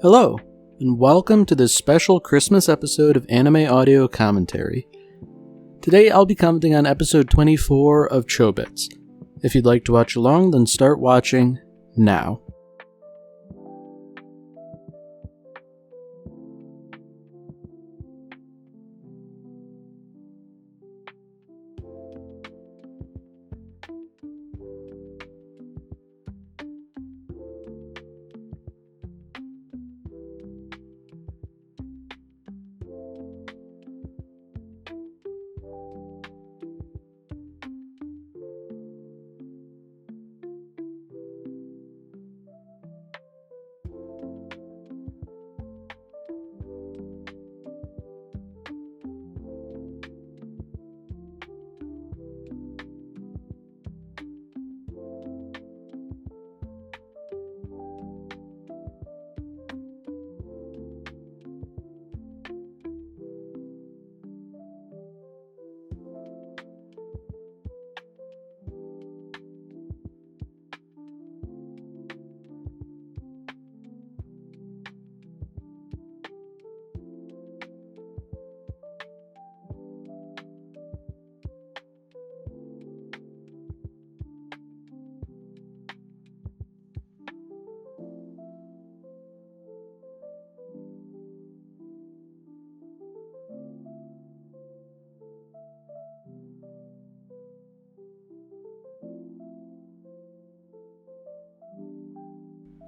Hello, and welcome to this special Christmas episode of Anime Audio Commentary. Today I'll be commenting on episode 24 of Chobits. If you'd like to watch along, then start watching now.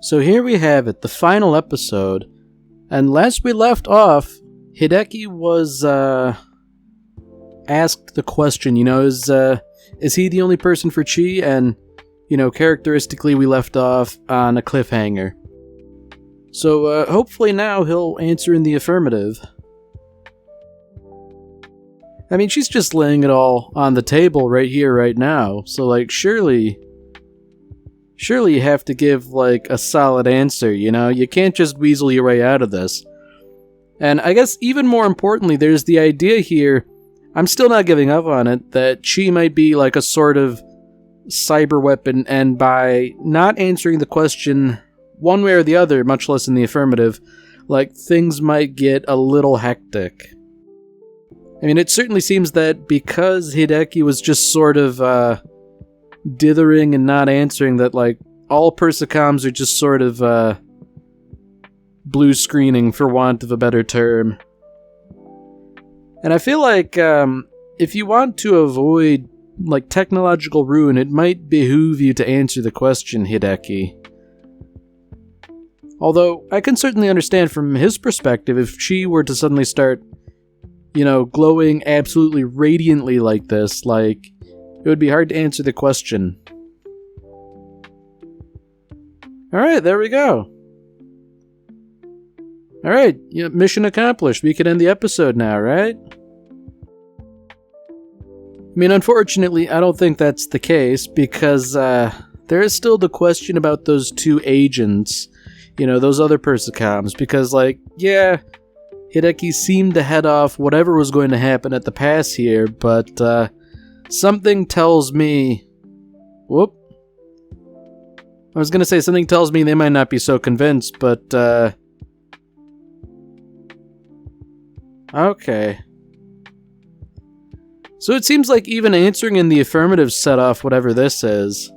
So here we have it, the final episode, and last we left off, Hideki was asked the question, is he the only person for Chi? And, characteristically we left off on a cliffhanger. So hopefully now he'll answer in the affirmative. I mean, she's just laying it all on the table right here, right now, so surely you have to give, a solid answer, You can't just weasel your way out of this. And I guess even more importantly, there's the idea here, I'm still not giving up on it, that Chi might be a sort of cyber weapon, and by not answering the question one way or the other, much less in the affirmative, things might get a little hectic. I mean, it certainly seems that because Hideki was just sort of, dithering and not answering, that all persicoms are just sort of blue screening, for want of a better term. And I feel if you want to avoid technological ruin, it might behoove you to answer the question, Hideki. Although I can certainly understand from his perspective if she were to suddenly start glowing absolutely radiantly like this, it would be hard to answer the question. Alright, there we go. Alright, mission accomplished. We can end the episode now, right? I mean, unfortunately, I don't think that's the case, because there is still the question about those two agents, those other persicoms, because, Hideki seemed to head off whatever was going to happen at the pass here, but, something tells me... Whoop. I was going to say something tells me they might not be so convinced, but, okay. So it seems like even answering in the affirmative set off whatever this is.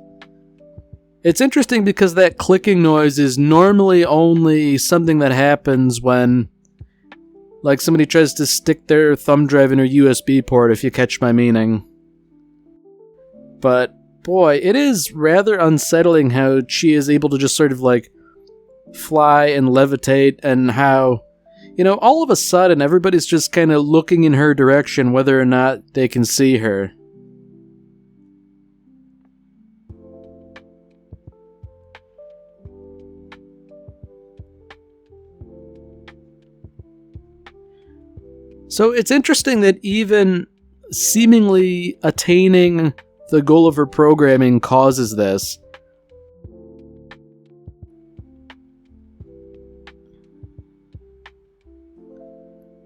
It's interesting because that clicking noise is normally only something that happens when, somebody tries to stick their thumb drive in a USB port, if you catch my meaning. But, boy, it is rather unsettling how she is able to just sort of, fly and levitate, and how, all of a sudden everybody's just kind of looking in her direction whether or not they can see her. So it's interesting that even seemingly attaining the goal of her programming causes this.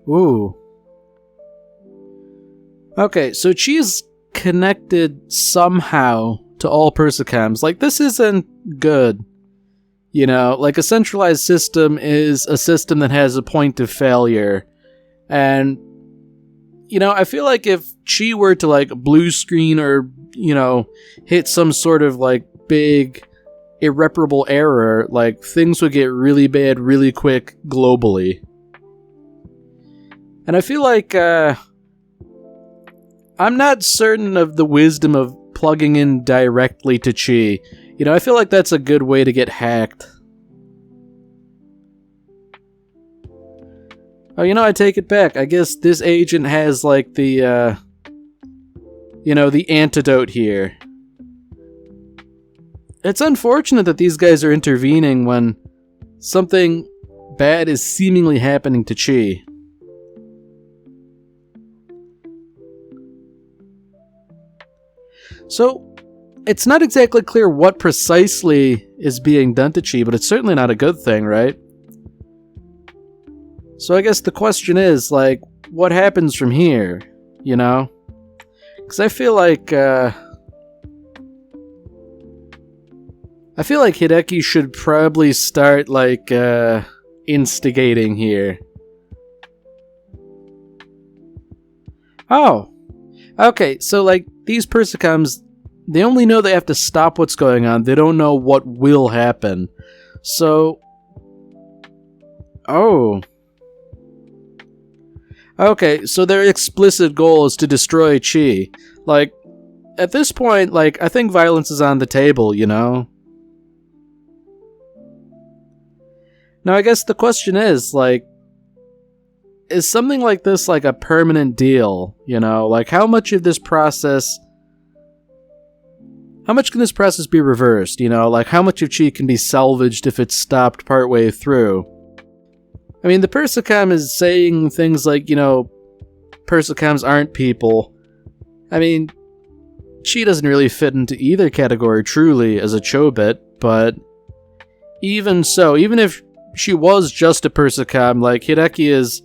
Ooh. Okay, so she's connected somehow to all persicoms. This isn't good. You know, like a centralized system is a system that has a point of failure. And, you know, I feel like if Chi were to like blue screen or, you know, hit some sort of like big irreparable error, like things would get really bad really quick globally. And I feel like I'm not certain of the wisdom of plugging in directly to Chi. You know, I feel like that's a good way to get hacked. Oh, you know, I take it back. I guess this agent has, like, the, you know, the antidote here. It's unfortunate that these guys are intervening when something bad is seemingly happening to Chi. So, it's not exactly clear what precisely is being done to Chi, but it's certainly not a good thing, right? So I guess the question is, like, what happens from here, you know? Because I feel like Hideki should probably start, like, instigating here. Oh. Okay, so, like, these Persicams, they only know they have to stop what's going on. They don't know what will happen. So... Oh. Okay, so their explicit goal is to destroy Chi. Like, at this point, like, I think violence is on the table, you know? Now, I guess the question is, like, is something like this, like, a permanent deal, you know? Like, how much of this process... How much can this process be reversed, you know? Like, how much of Chi can be salvaged if it's stopped partway through? I mean, the Persicam is saying things like, you know, Persicams aren't people. I mean, Chi doesn't really fit into either category truly as a Chobit, but even so, even if she was just a Persicam, like, Hideki is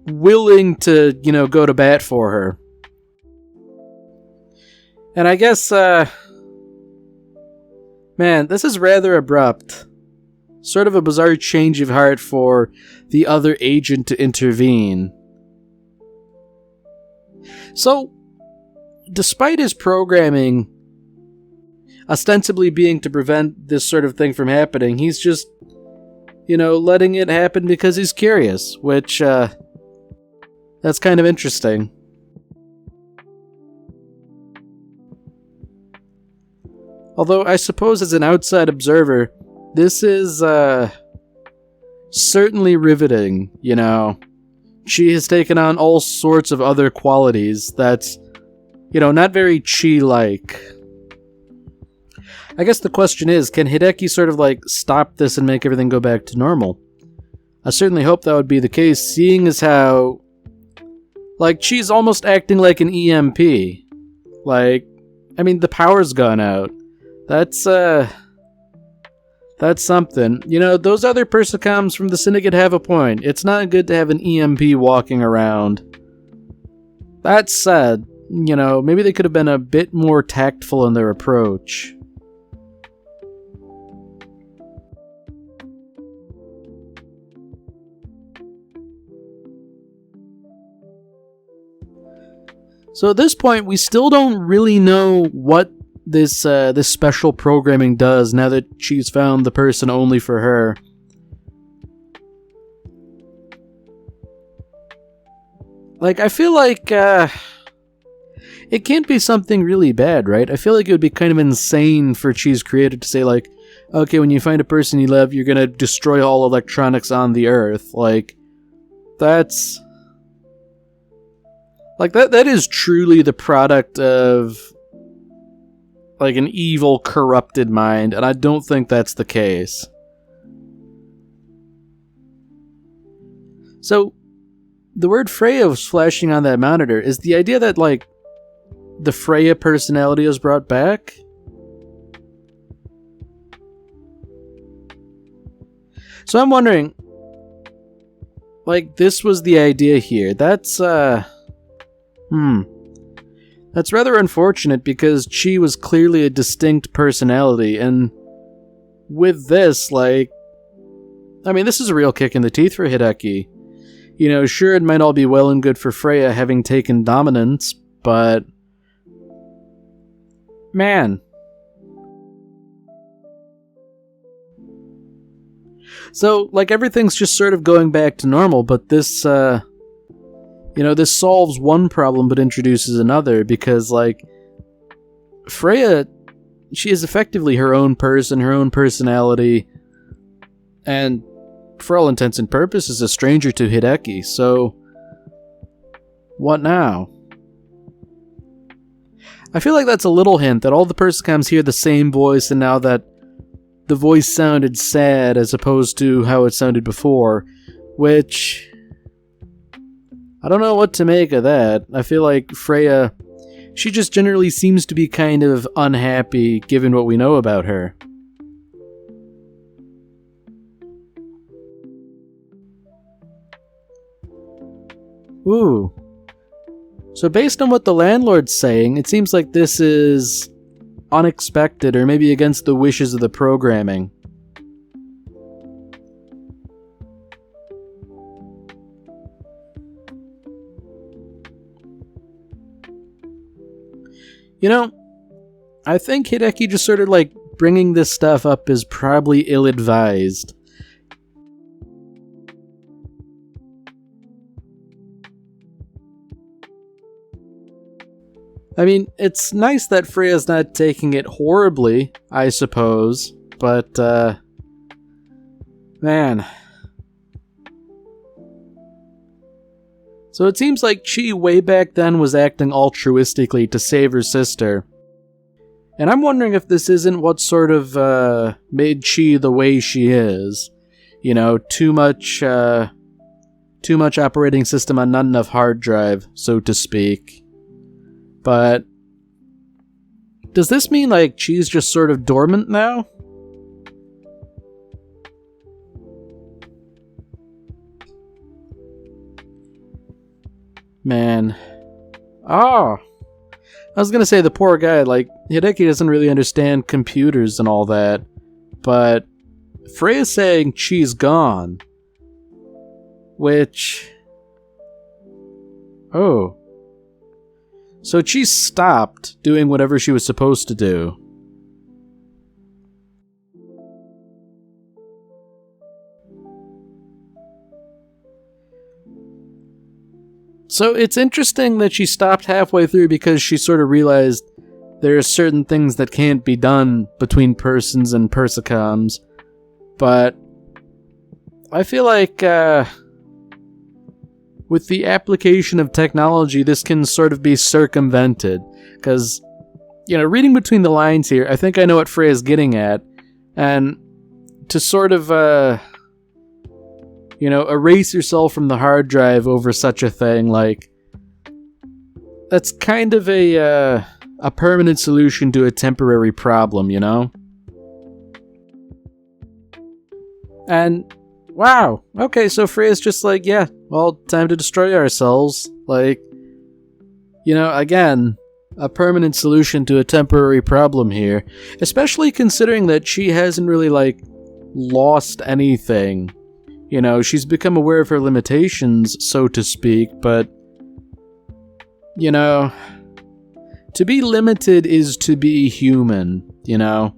willing to, you know, go to bat for her. And I guess, man, this is rather abrupt. Sort of a bizarre change of heart for the other agent to intervene. So, despite his programming ostensibly being to prevent this sort of thing from happening, he's just, you know, letting it happen because he's curious, which, that's kind of interesting. Although, I suppose as an outside observer, this is, certainly riveting, you know. Chi has taken on all sorts of other qualities that's, you know, not very Chi-like. I guess the question is, can Hideki sort of, like, stop this and make everything go back to normal? I certainly hope that would be the case, seeing as how, like, Chi's almost acting like an EMP. Like, I mean, the power's gone out. That's something. You know, those other Persicams from the Syndicate have a point. It's not good to have an EMP walking around. That said, you know, maybe they could have been a bit more tactful in their approach. So at this point, we still don't really know what this special programming does now that she's found the person only for her. Like, I feel like it can't be something really bad, right? I feel like it would be kind of insane for Chi's creator to say, like, okay, when you find a person you love, you're gonna destroy all electronics on the Earth. Like, that's... Like, that is truly the product of, like, an evil, corrupted mind, and I don't think that's the case. So, the word Freya was flashing on that monitor. Is the idea that, like, the Freya personality is brought back? So I'm wondering, like, this was the idea here. That's rather unfortunate because Chi was clearly a distinct personality, and with this, like, I mean, this is a real kick in the teeth for Hideki. You know, sure, it might all be well and good for Freya having taken dominance, but man. So, like, everything's just sort of going back to normal, but this, this solves one problem but introduces another, because, like, Freya, she is effectively her own person, her own personality, and for all intents and purposes, a stranger to Hideki, so what now? I feel like that's a little hint that all the Persicams hear the same voice, and now that the voice sounded sad as opposed to how it sounded before, which I don't know what to make of that. I feel like Freya, she just generally seems to be kind of unhappy given what we know about her. Ooh. So based on what the landlord's saying, it seems like this is unexpected or maybe against the wishes of the programming. You know, I think Hideki just sort of like bringing this stuff up is probably ill-advised. I mean, it's nice that Freya's not taking it horribly, I suppose, but, man. So it seems like Chi way back then was acting altruistically to save her sister. And I'm wondering if this isn't what sort of, made Chi the way she is. You know, too much operating system on not enough hard drive, so to speak. But does this mean, like, Chi's just sort of dormant now? Man. Oh! I was gonna say the poor guy, like, Hideki doesn't really understand computers and all that, but Freya's saying Chi's gone. Which... Oh. So Chi stopped doing whatever she was supposed to do. So it's interesting that she stopped halfway through because she sort of realized there are certain things that can't be done between persons and persicams. But I feel like with the application of technology, this can sort of be circumvented. Because, you know, reading between the lines here, I think I know what Freya's getting at. And to sort of, erase yourself from the hard drive over such a thing, like, that's kind of a permanent solution to a temporary problem, you know? And wow, okay, so Freya's just like, yeah, well, time to destroy ourselves. Like, you know, again, a permanent solution to a temporary problem here. Especially considering that she hasn't really, like, lost anything. You know, she's become aware of her limitations, so to speak, but, you know, to be limited is to be human, you know?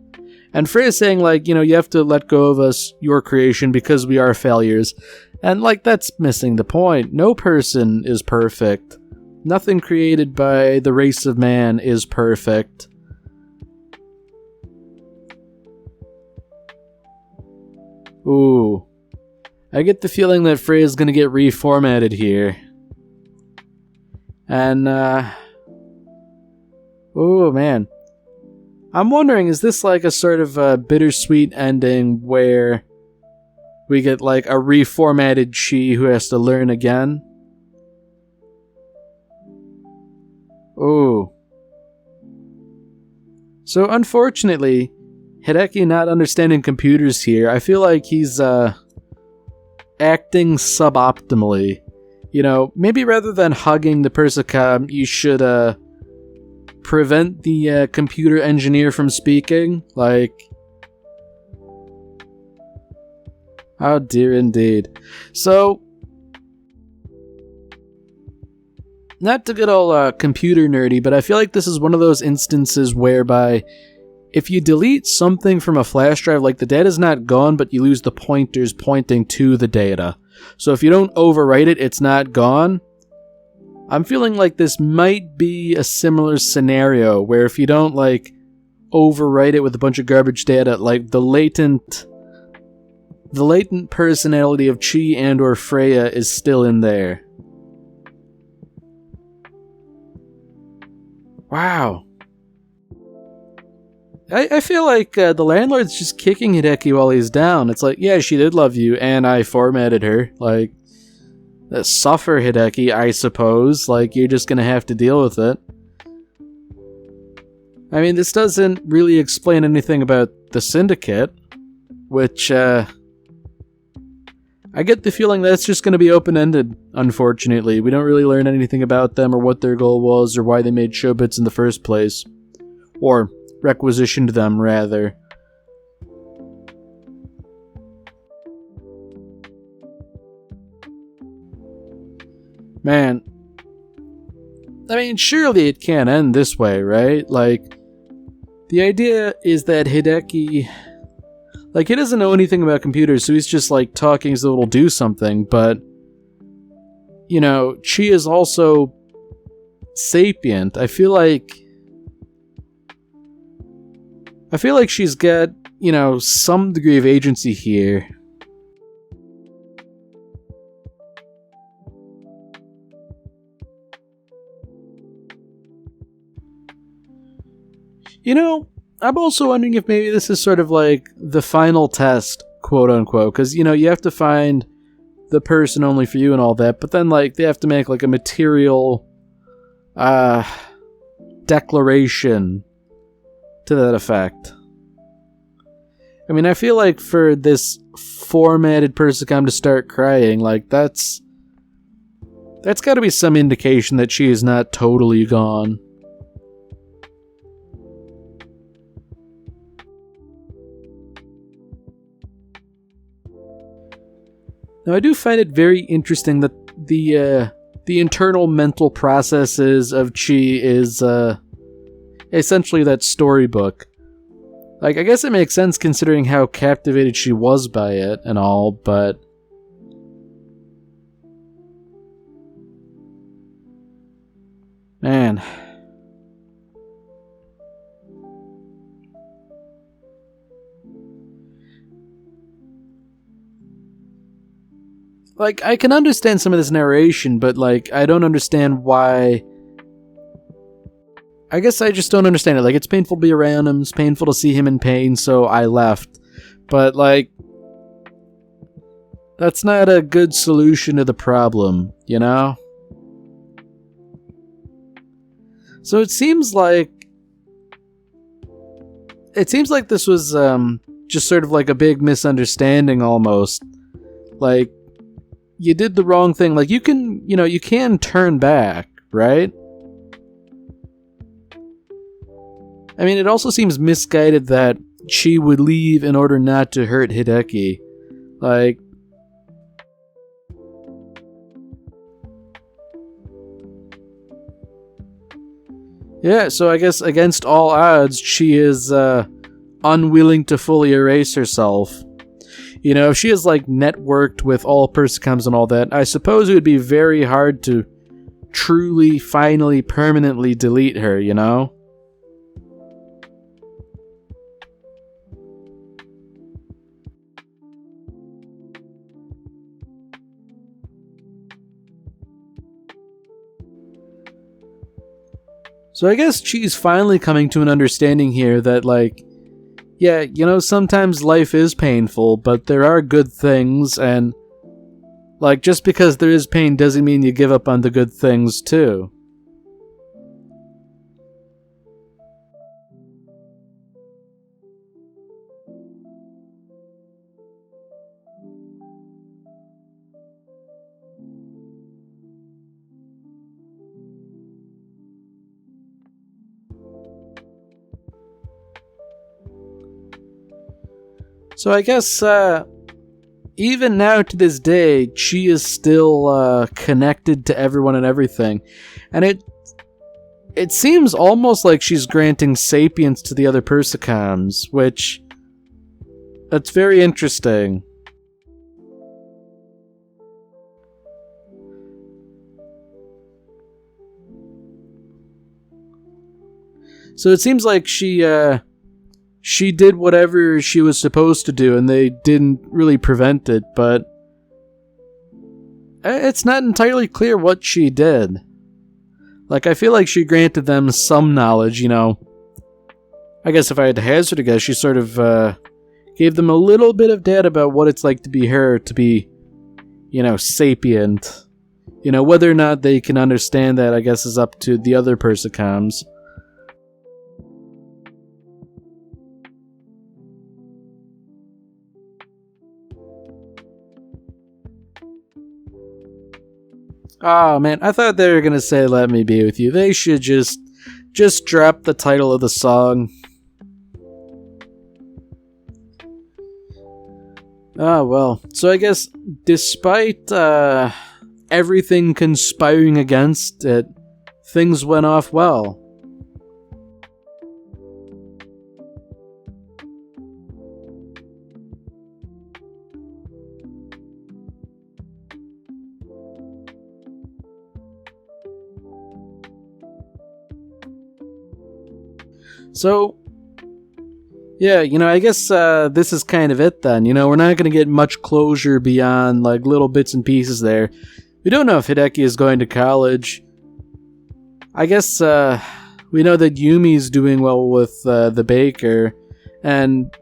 And Freya's saying, like, you know, you have to let go of us, your creation, because we are failures. And, like, that's missing the point. No person is perfect. Nothing created by the race of man is perfect. Ooh. I get the feeling that Freya's gonna get reformatted here. And, oh, man. I'm wondering, is this like a sort of a bittersweet ending where we get like a reformatted Chi who has to learn again? Ooh. So unfortunately, Hideki not understanding computers here, I feel like he's acting suboptimally. You know, maybe rather than hugging the Persicam, you should prevent the computer engineer from speaking. Like, Oh dear indeed. So, not to get all computer nerdy, but I feel like this is one of those instances whereby if you delete something from a flash drive, like the data's not gone, but you lose the pointers pointing to the data. So if you don't overwrite it, it's not gone. I'm feeling like this might be a similar scenario where if you don't like overwrite it with a bunch of garbage data, like the latent personality of Chi and or Freya is still in there. Wow. I feel like the landlord's just kicking Hideki while he's down. It's like, yeah, she did love you, and I formatted her. Like, suffer, Hideki, I suppose. Like, you're just gonna have to deal with it. I mean, this doesn't really explain anything about the Syndicate, which, I get the feeling that's just gonna be open-ended, unfortunately. We don't really learn anything about them, or what their goal was, or why they made Chobits in the first place. Or requisitioned them, rather. Man. I mean, surely it can't end this way, right? Like, the idea is that Hideki... Like, he doesn't know anything about computers, so he's just, like, talking so it'll do something, but... You know, Chi is also... sapient. I feel like she's got, you know, some degree of agency here. You know, I'm also wondering if maybe this is sort of like the final test, quote unquote, because, you know, you have to find the person only for you and all that, but then, like, they have to make, like, a material, declaration to that effect. I mean, I feel like for this formatted Persicom to start crying, like, that's gotta be some indication that she is not totally gone. Now, I do find it very interesting that the internal mental processes of Chi is, essentially that storybook. Like, I guess it makes sense considering how captivated she was by it and all, but... Man. Like, I can understand some of this narration, but, like, I don't understand why... I guess I just don't understand it. Like, it's painful to be around him, it's painful to see him in pain, so I left. But, like... That's not a good solution to the problem, you know? So it seems like... this was, just sort of like a big misunderstanding, almost. Like... You did the wrong thing. Like, you can turn back, right? I mean, it also seems misguided that Chi would leave in order not to hurt Hideki. Like... Yeah, so I guess against all odds, she is, unwilling to fully erase herself. You know, if she is, like, networked with all Persicoms and all that, I suppose it would be very hard to truly, finally, permanently delete her, you know? So I guess she's finally coming to an understanding here that, like, yeah, you know, sometimes life is painful, but there are good things, and, like, just because there is pain doesn't mean you give up on the good things, too. So I guess, even now to this day, she is still connected to everyone and everything. And it seems almost like she's granting sapience to the other Persicams, which... that's very interesting. So it seems like she did whatever she was supposed to do, and they didn't really prevent it, but it's not entirely clear what she did. Like, I feel like she granted them some knowledge, you know. I guess if I had to hazard a guess, she sort of gave them a little bit of data about what it's like to be her, to be, you know, sapient. You know, whether or not they can understand that, I guess, is up to the other Persicams. Oh man, I thought they were gonna say "Let Me Be With You." They should just drop the title of the song. Oh well. So I guess despite everything conspiring against it, things went off well. So, yeah, you know, I guess this is kind of it then. You know, we're not going to get much closure beyond, like, little bits and pieces there. We don't know if Hideki is going to college. I guess we know that Yumi's doing well with the baker, and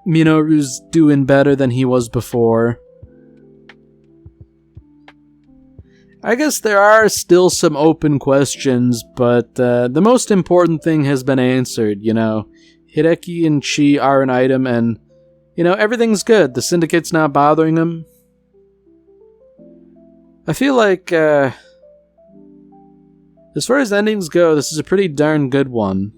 Minoru's doing better than he was before. I guess there are still some open questions, but the most important thing has been answered, you know. Hideki and Chi are an item, and, you know, everything's good. The Syndicate's not bothering them. I feel like, as far as endings go, this is a pretty darn good one.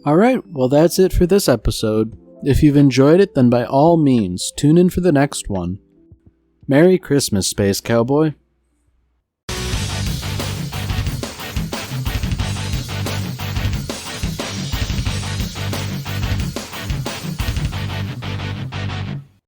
Alright, well that's it for this episode. If you've enjoyed it, then by all means, tune in for the next one. Merry Christmas, Space Cowboy.